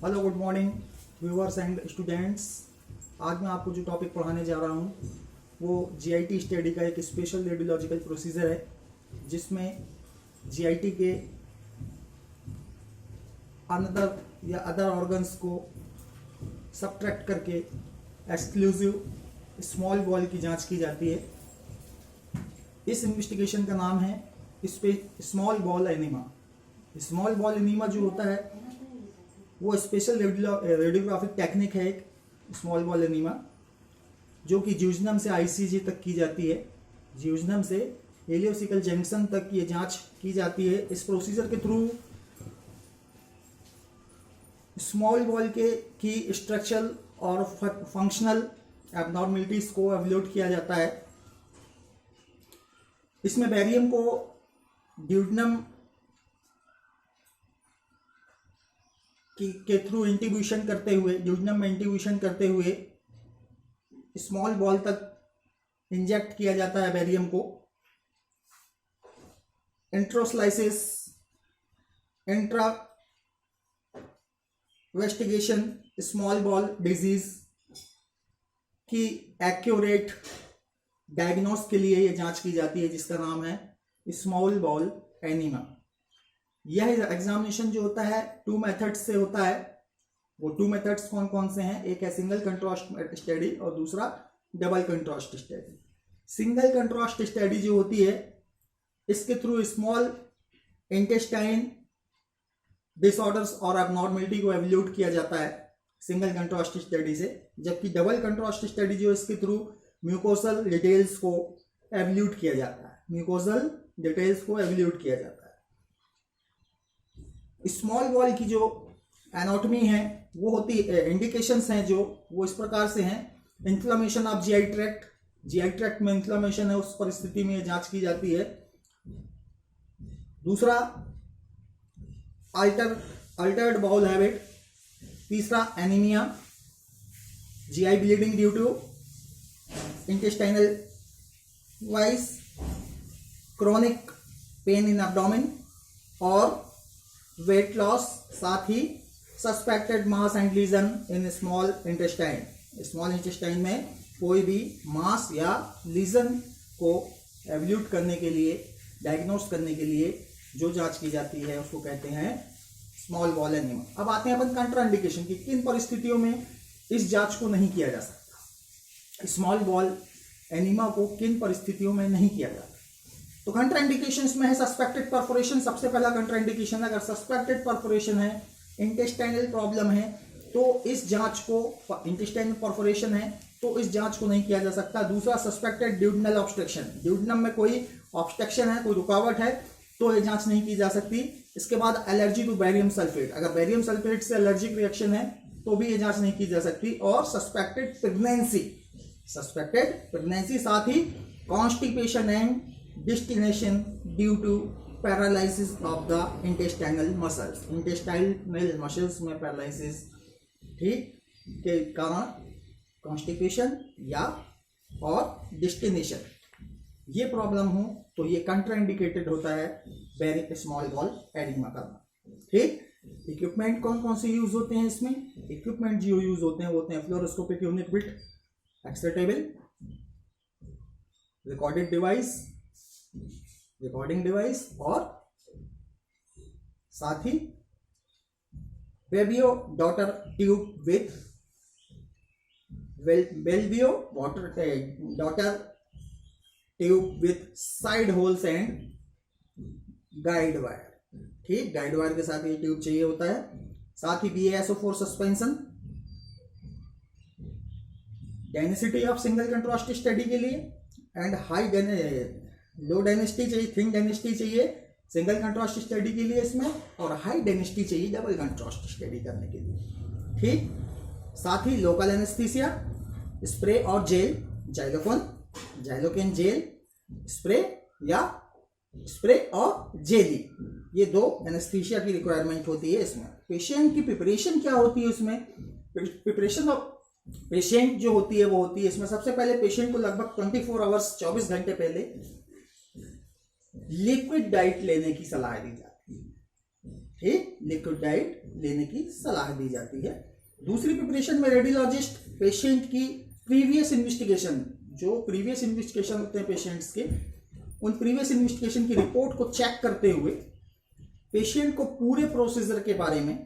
Hello good morning viewers and students. आज मैं आपको जो टॉपिक पढ़ाने जा रहा हूँ वो जीआईटी स्टडी का एक स्पेशल रेडियोलॉजिकल प्रोसीजर है, जिसमें जीआईटी के अनदर या अदर ऑर्गन्स को सबट्रैक्ट करके एक्सक्लूसिव स्मॉल बॉल की जांच की जाती है। इस इन्वेस्टिगेशन का नाम है small ball enema. Small ball enema जो होता है वो स्पेशल रेडियोग्राफिक टेक्निक है, एक स्मॉल बॉल एनीमा, जो कि ज्यूजनम से आईसीजी तक की जाती है। ज्यूजनम से इलियोसिकल जंक्शन तक ये जांच की जाती है। इस प्रोसीजर के थ्रू स्मॉल बॉल की स्ट्रक्चरल और फंक्शनल एबनॉर्मलिटीज को एवल्यूट किया जाता है। इसमें बैरियम को ड्यूडनम के थ्रू इंट्रीब्यूशन करते हुए, ड्यूडनम में इंट्रीब्यूशन करते हुए स्मॉल बॉल तक इंजेक्ट किया जाता है बैरियम को। इंट्रोस्लाइसिस, इंट्रावेस्टिगेशन स्मॉल बॉल डिजीज की एक्यूरेट डायग्नोस के लिए ये जांच की जाती है, जिसका नाम है स्मॉल बॉल एनीमा। यह एग्जामिनेशन जो होता है 2 मेथड्स से होता है। वो 2 मेथड्स कौन कौन से हैं? एक है सिंगल कंट्रास्ट स्टडी और दूसरा double contrast study. Single contrast study जो होती है, इसके थ्रू स्मॉल इंटेस्टाइन डिसऑर्डर्स और एबनॉर्मलिटी को एवल्यूट किया जाता है सिंगल कंट्रास्ट स्टडी से। जबकि डबल कंट्रास्ट स्टडी जो, इसके थ्रू म्यूकोसल डिटेल्स को एवल्यूट किया जाता है। म्यूकोसल डिटेल्स को एवल्यूट किया जाता है। स्मॉल बॉल की जो एनाटॉमी है वो होती है, इंडिकेशंस हैं जो वो इस प्रकार से हैं। Inflammation of GI tract, GI tract में इन्फ्लेमेशन है, उस परिस्थिति में जांच की जाती है। दूसरा अल्टर्ड बाउल हैबिट। तीसरा anaemia, GI bleeding due to intestinal vice, chronic pain in abdomen और वेट लॉस। साथ ही suspected mass and lesion in small intestine. Small intestine में कोई भी मास या लीजन को एवल्यूट करने के लिए, डायग्नोस करने के लिए जो जांच की जाती है उसको कहते हैं स्मॉल बॉल एनीमा। अब आते हैं अपन कंट्राइंडिकेशन की, किन परिस्थितियों में इस जांच को नहीं किया जा सकता, स्मॉल बॉल एनीमा को किन परिस्थितियों में नहीं किया जाता। तो कंट्राइंडिकेशंस में है सस्पेक्टेड परफोरेशन। सबसे पहला कंट्राइंडिकेशन, अगर सस्पेक्टेड परफोरेशन है, इंटेस्टाइनल प्रॉब्लम है, तो इस जांच को, इंटेस्टाइनल परफोरेशन है तो इस जांच को नहीं किया जा सकता। दूसरा सस्पेक्टेड ड्यूडनल ऑब्स्ट्रक्शन, ड्यूडनम में कोई ऑब्स्ट्रक्शन है, कोई रुकावट है, तो ये जांच नहीं की जा सकती। इसके बाद एलर्जी टू बैरियम सल्फेट, अगर बैरियम सल्फेट से एलर्जिक रिएक्शन है तो भी ये जांच नहीं की जा सकती। और सस्पेक्टेड प्रेगनेंसी, साथ ही constipation and destination due to paralysis of the intestinal muscles. Intestinal muscles में पैरालिसिस ठीक के कारण कॉन्स्टिपेशन या और डिस्टिनेशन, ये प्रॉब्लम हो तो ये कंट्राइंडिकेटेड होता है स्मॉल बॉल एनीमा करना। ठीक, इक्विपमेंट कौन कौन से यूज होते हैं इसमें? इक्विपमेंट जो यूज होते हैं वो होते हैं fluoroscopic unit with, X ray table, recording device और साथ ही बेल्वियो Dotter tube with Dotter tube with side holes and guide wire. ठीक, गाइड वायर के साथ ये ट्यूब चाहिए होता है। साथ ही BaSO4 suspension. Density of single contrast study के लिए एंड लो डेंसिटी चाहिए, थिन डेंसिटी चाहिए सिंगल कंट्रास्ट स्टडी के लिए इसमें, और हाई डेंसिटी चाहिए डबल कंट्रास्ट स्टडी करने के लिए। ठीक, साथ ही लोकल एनेस्थीसिया, स्प्रे और जेल, जाइलोकेन जेल स्प्रे और जेली, ये 2 एनेस्थीसिया की रिक्वायरमेंट होती है इसमें। पेशेंट की प्रिपरेशन क्या होती है इसमें? प्रिपरेशन ऑफ पेशेंट जो होती है वो होती है इसमें, सबसे पहले पेशेंट को लगभग 24 आवर्स 24 घंटे पहले लिक्विड डाइट लेने की सलाह दी जाती है। ठीक, लिक्विड डाइट लेने की सलाह दी जाती है। दूसरी प्रिपरेशन में रेडियोलॉजिस्ट पेशेंट की प्रीवियस इन्वेस्टिगेशन, जो प्रीवियस इन्वेस्टिगेशन होते हैं पेशेंट्स के, उन प्रीवियस इन्वेस्टिगेशन की रिपोर्ट को चेक करते हुए पेशेंट को पूरे प्रोसीजर के बारे में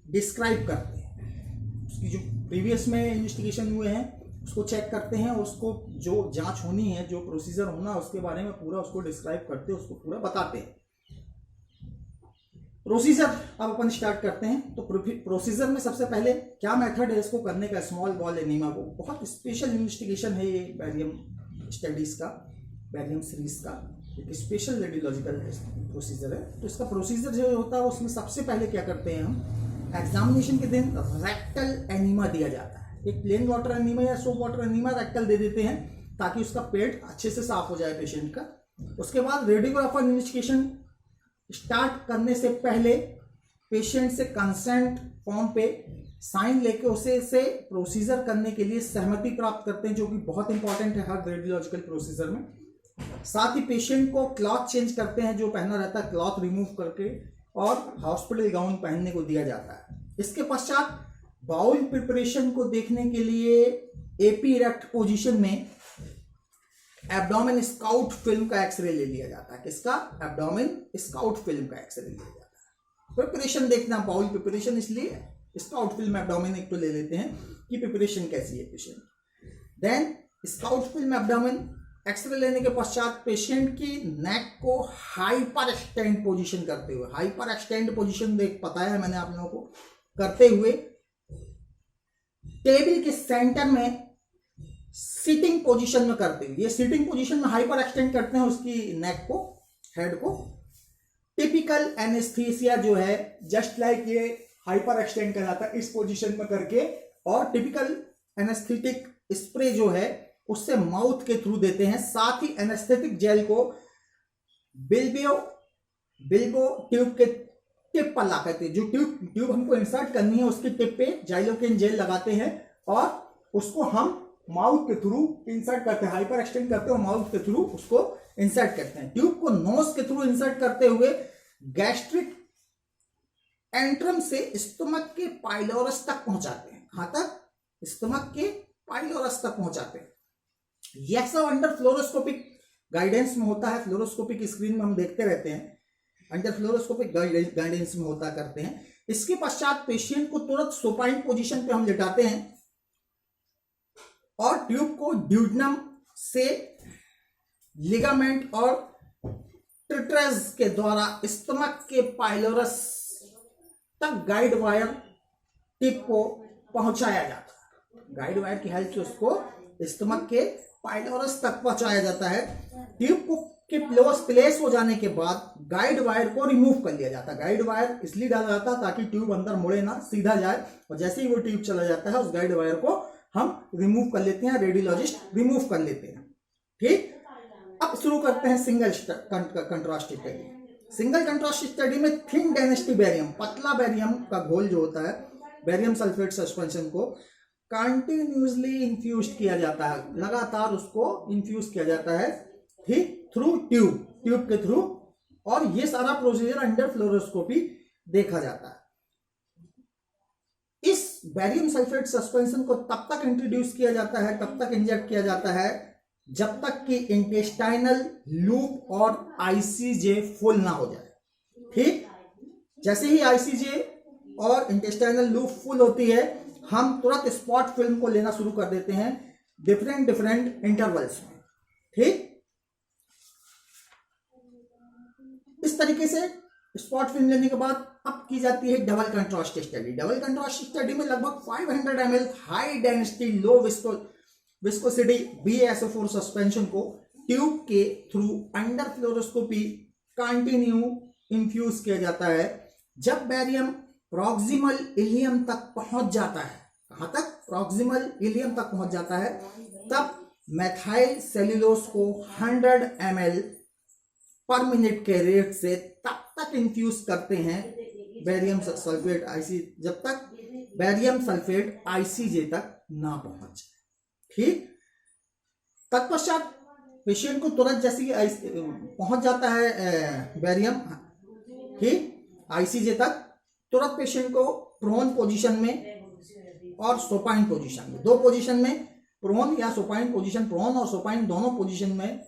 डिस्क्राइब करते हैं। उसकी जो प्रीवियस में इन्वेस्टिगेशन हुए हैं उसको चेक करते हैं और उसको जो जांच होनी है, जो प्रोसीजर होना है उसके बारे में पूरा उसको डिस्क्राइब करते हैं, उसको पूरा बताते हैं। प्रोसीजर अब अपन स्टार्ट करते हैं। तो प्रोसीजर में सबसे पहले क्या मेथड है इसको करने का, स्मॉल बॉल एनीमिया को, बहुत स्पेशल इन्वेस्टिगेशन है ये बैरियम स्टडीज का, बैरियम सीरीज का एक स्पेशल रेडियोलॉजिकल प्रोसीजर है। तो इसका प्रोसीजर जो होता है उसमें सबसे पहले क्या करते हैं हम, एग्जामिनेशन के दिन रेक्टल एनीमा दिया जाता है। एक प्लेन वाटर एनीमा या सोप वाटर एनीमा रेक्टल दे देते हैं ताकि उसका पेट अच्छे से साफ हो जाए पेशेंट का। उसके बाद रेडियोग्राफर इन्वेस्टिगेशन स्टार्ट करने से पहले पेशेंट से कंसेंट फॉर्म पे साइन लेके उसे प्रोसीजर करने के लिए सहमति प्राप्त करते हैं, जो कि बहुत इंपॉर्टेंट है हर रेडियोलॉजिकल प्रोसीजर में। साथ ही पेशेंट को क्लॉथ चेंज करते हैं, जो पहना रहता है क्लॉथ रिमूव करके, और हॉस्पिटल गाउन पहनने को दिया जाता है। इसके पश्चात बाउल प्रिपरेशन को देखने के लिए एपी इरेक्ट पोजीशन में एब्डोमेन स्काउट फिल्म का एक्सरे ले लिया जाता है। किसका? एब्डोमेन स्काउट फिल्म का एक्सरे लिया जाता है। प्रिपरेशन देखना, बाउल प्रिपरेशन, इसलिए स्काउट फिल्म एब्डोमेन एक तो ले लेते हैं कि प्रिपरेशन कैसी है patient. Then scout film abdomen xray लेने के पश्चात पेशेंट की नेक को हाइपर एक्सटेंड पोजीशन करते हुए, हाइपर एक्सटेंड पोजीशन देख बताया है मैंने आप लोगों को, करते हुए टेबल के सेंटर में सिटिंग पोजीशन में करते हुए, ये सिटिंग पोजीशन में हाइपर एक्सटेंड करते हैं उसकी नेक को, हेड को। टिपिकल एनेस्थीसिया जो है जस्ट लाइक ये हाइपर एक्सटेंड कहलाता है इस पोजीशन में करके, और टिपिकल एनेस्थेटिक स्प्रे जो है उससे माउथ के थ्रू देते हैं। साथ ही एनेस्थेटिक जेल को बिल्बो ट्यूब के टिप पर ला करते, जो ट्यूब हमको इंसर्ट करनी है उसके टिप पे जाइलोकेन जेल लगाते हैं और उसको हम माउथ के थ्रू इंसर्ट करते हैं, हाइपर एक्सटेंड करते हैं और माउथ के थ्रू उसको इंसर्ट करते हैं। ट्यूब को नोज के थ्रू इंसर्ट करते हुए गैस्ट्रिक एंट्रम से स्टमक के पाइलोरस तक पहुंचाते हैं। कहां तक? स्टमक के पाइलोरस तक पहुंचाते हैं। यह सब अंडर फ्लोरोस्कोपिक गाइडेंस में होता है। फ्लोरोस्कोपिक स्क्रीन में हम देखते रहते हैं, अंडर फ्लोरोस्कोपिक गाइडेंस में होता करते हैं। इसके पश्चात पेशेंट को तुरंत सोपाइन पोजीशन पे हम लिटाते हैं और ट्यूब को ड्यूडनम से लिगामेंट और ट्रिट्रेज के द्वारा स्टमक के पाइलोरस तक गाइड वायर टिप को पहुंचाया जाता है। गाइड वायर की हेल्प से उसको स्टमक के पाइलोरस तक पहुंचाया जाता है। ट्यूब को के प्लेस हो जाने के बाद गाइड वायर को रिमूव कर लिया जाता है। गाइड वायर इसलिए डाला जाता है ताकि ट्यूब अंदर मुड़े ना, सीधा जाए, और जैसे ही वो ट्यूब चला जाता है उस गाइड वायर को हम रिमूव कर लेते हैं, रेडियोलॉजिस्ट रिमूव कर लेते हैं। ठीक, अब शुरू करते हैं single contrast study. Single contrast study में थिन डेंसिटी बैरियम, पतला बैरियम का घोल जो होता है, बैरियम सल्फेट सस्पेंशन को कंटिन्यूसली इन्फ्यूज किया जाता है, लगातार उसको इन्फ्यूज किया जाता है, ठीक, थ्रू ट्यूब के थ्रू, और ये सारा प्रोसीजर अंडर फ्लोरोस्कोपी देखा जाता है। इस बैरियम सल्फेट सस्पेंशन को तब तक इंट्रोड्यूस किया जाता है, तब तक इंजेक्ट किया जाता है जब तक कि इंटेस्टाइनल लूप और आईसीजे फुल ना हो जाए। ठीक, जैसे ही आईसीजे और इंटेस्टाइनल लूप फुल होती है हम तुरंत स्पॉट फिल्म को लेना शुरू कर देते हैं डिफरेंट इंटरवल्स में। ठीक, इस तरीके से स्पॉट फिल्म लेने के बाद अब की जाती है double contrast study. Double contrast study में लगभग 500 ml high density low viscosity BaSO4 suspension को ट्यूब के थ्रू अंडर फ्लोरोस्कोपी कंटिन्यू इंफ्यूज किया जाता है। जब बैरियम प्रॉक्सिमल इलियम तक पहुंच जाता है, कहां तक? प्रॉक्सिमल इलियम तक पहुंच जाता है, तब मेथाइल सेल्यूलोज को 100 ml पर मिनट के रेट से तब तक इंफ्यूज करते हैं बैरियम सल्फेट आईसी, जब तक बैरियम सल्फेट आईसीजे तक ना पहुंच जाए। ठीक, तत्पश्चात पेशेंट को तुरंत जैसे कि पहुंच जाता है बैरियम, ठीक, आईसीजे तक तुरंत पेशेंट को प्रोन पोजीशन में और सोपाइन पोजीशन में, दो पोजीशन में, प्रोन या सोपाइन पोजीशन, प्रोन और सोपाइन दोनों पोजीशन में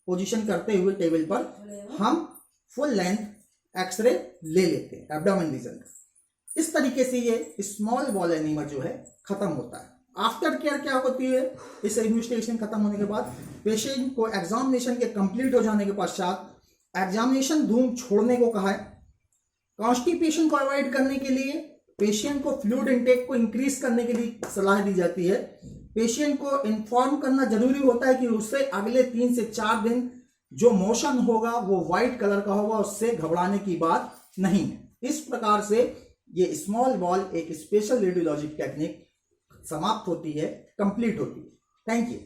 पोजीशन करते हुए टेबल पर हम फुल लेंथ एक्सरे ले लेते हैं एब्डोमेन रीजन का। इस तरीके से ये स्मॉल बॉल एनीमा जो है खत्म होता है। आफ्टर केयर क्या होती है, इस इन्वेस्टिगेशन खत्म होने के बाद पेशेंट को एग्जामिनेशन के कंप्लीट हो जाने के पश्चात एग्जामिनेशन रूम छोड़ने को कहा है। कॉन्स्टिपेशन को अवॉइड करने के लिए पेशेंट को फ्लूइड इनटेक को इंक्रीज करने के लिए सलाह दी जाती है। पेशेंट को इन्फॉर्म करना जरूरी होता है कि उससे अगले 3 से 4 दिन जो मोशन होगा वो व्हाइट कलर का होगा, उससे घबराने की बात नहीं है। इस प्रकार से ये स्मॉल बॉल एक स्पेशल रेडियोलॉजिक टेक्निक समाप्त होती है, कंप्लीट होती है। Thank you.